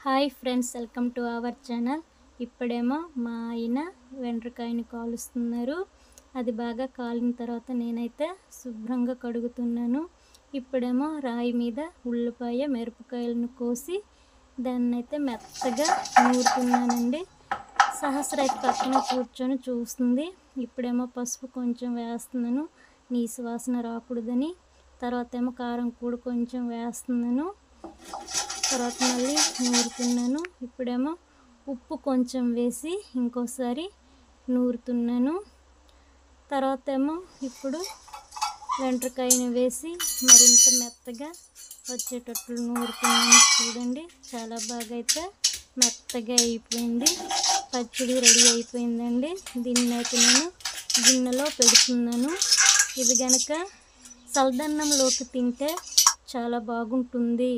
Hi friends, welcome to our channel. ఇప్పుడేమో మా ఆయన వెంట్రుకాయని కాలుస్తున్నారు. అది బాగా కాలిన తర్వాత నేనైతే శుభ్రంగా కడుగుతున్నాను. ఇప్పుడేమో రాయి మీద ఉల్లిపాయ మిరపకాయలను కోసి దాన్నైతే మెత్తగా నూరుతున్నానండి. సహస్ర అయితే పక్కన కూర్చొని చూస్తుంది. ఇప్పుడేమో పసుపు కొంచెం వేస్తున్నాను, నీసు వాసన రాకూడదని. తర్వాత ఏమో కారం కూడా కొంచెం వేస్తున్నాను. తర్వాత మళ్ళీ నూరుతున్నాను. ఇప్పుడేమో ఉప్పు కొంచెం వేసి ఇంకోసారి నూరుతున్నాను. తర్వాత ఏమో ఇప్పుడు వెంట్రుకాయని వేసి మరింత మెత్తగా వచ్చేటట్లు నూరుతున్నాను. చూడండి, చాలా బాగా అయితే మెత్తగా అయిపోయింది. పచ్చడి రెడీ అయిపోయిందండి. దీన్ని అయితే నేను గిన్నెలో పెడుతున్నాను. ఇది కనుక చల్లదన్నంలోకి తింటే చాలా బాగుంటుంది.